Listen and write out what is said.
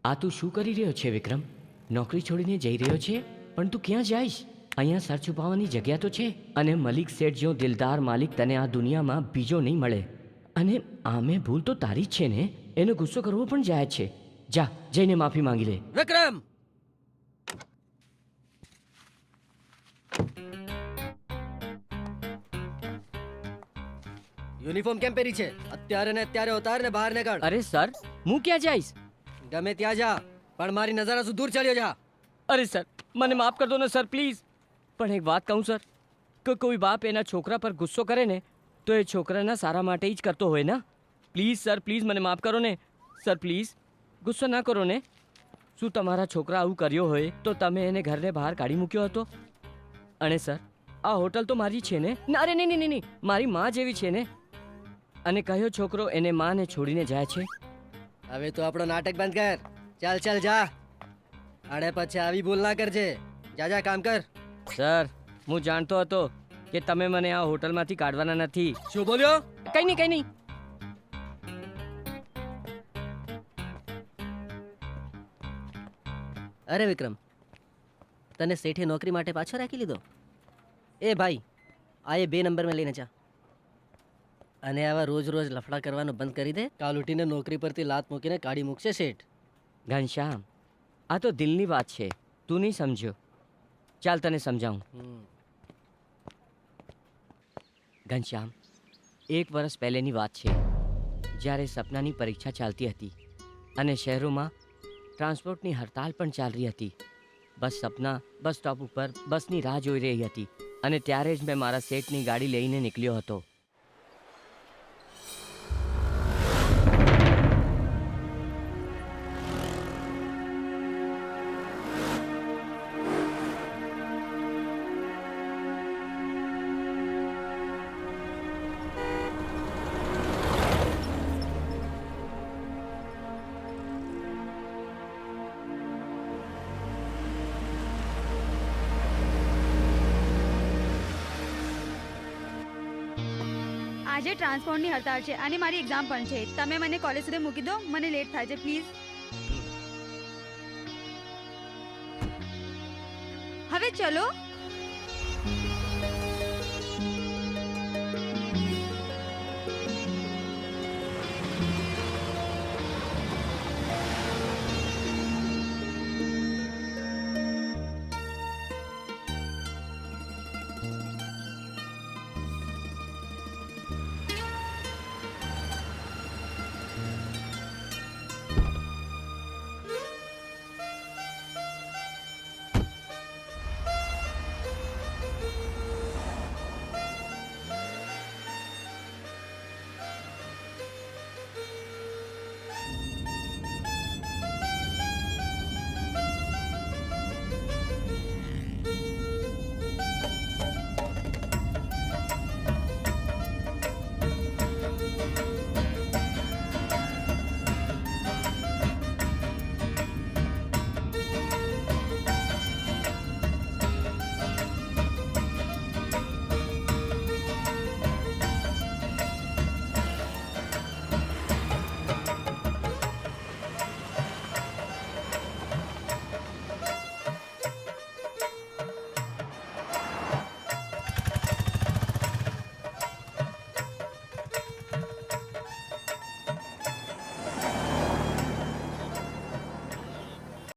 આ તું શું કરી રહ્યો છે વિક્રમ? નોકરી છોડીને જઈ રહ્યો છે, પણ તું ક્યાં જઈશ? અહીંયા સર છુપાવવાની જગ્યા તો છે, અને મલિક શેઠ જેવો દિલદાર માલિક તને આ દુનિયામાં બીજો નહીં મળે. અને આમે ભૂલ તો તારી જ છે ને, એનો ગુસ્સો કરવો પણ જાય છે. જા, જઈને માફી માંગી લે. વિક્રમ, યુનિફોર્મ કેમ પહેરી છે? અત્યારે ને અત્યારે ઉતાર ને બહાર નીકળ. અરે સર, હું ક્યાં જઈશ? ગમે ત્યાં જા, પણ મારી નજર દૂર ચાલ્યો જા. અરે સર, મને માફ કર દો ને સર, પ્લીઝ. પણ એક વાત કહું સર, કે કોઈ બાપ એના છોકરા પર ગુસ્સો કરે ને, તો એ છોકરાના સારા માટે જ કરતો હોય ને. પ્લીઝ સર, પ્લીઝ મને માફ કરો ને સર, પ્લીઝ. ગુસ્સો ના કરો ને. શું તમારા છોકરા આવું કર્યો હોય તો તમે એને ઘરને બહાર કાઢી મૂક્યો હતો? અને સર, આ હોટલ તો મારી છે ને? ના, અરે નહીં નહીં નહીં, મારી માં જેવી છે ને. અને કયો છોકરો એને માને છોડીને જાય છે? હવે તો આપણો નાટક બંધ કર. ચાલ ચાલ જા, અને પછી આવી ભૂલ ના કરજે. જા જા, કામ કર. સર, હું જાણતો હતો કે તમે મને આ હોટલમાંથી કાઢવાના નથી. શું બોલ્યો? કઈ નહીં, કઈ નહીં. અરે વિક્રમ, તને શેઠે નોકરી માટે પાછો રાખી લીધો? એ ભાઈ, આ એ 2 નંબરમાં લઈને જા. અને આવા રોજ રોજ લફડા કરવાનું બંધ કરી દે. કાલ ઉઠીને નોકરી પરથી લાત મૂકીને કાઢી મૂકશે શેઠ. ઘનશ્યામ, આ તો દિલની વાત છે, તું નહીં સમજ્યો. ચાલ તને સમજાવું. ઘનશ્યામ, 1 વર્ષ પહેલેની વાત છે, જ્યારે સપનાની પરીક્ષા ચાલતી હતી અને શહેરોમાં ટ્રાન્સપોર્ટની હડતાલ પણ ચાલી હતી. બસ સપના બસ સ્ટોપ ઉપર બસની રાહ જોઈ રહી હતી, અને ત્યારે જ મેં મારા શેઠની ગાડી લઈને નીકળ્યો હતો. આજે ટ્રાન્સપોર્ટની હડતાળ છે અને મારી એક્ઝામ પણ છે. તમે મને કોલેજ સુધી મૂકી દો, મને લેટ થાય છે પ્લીઝ. હવે ચલો.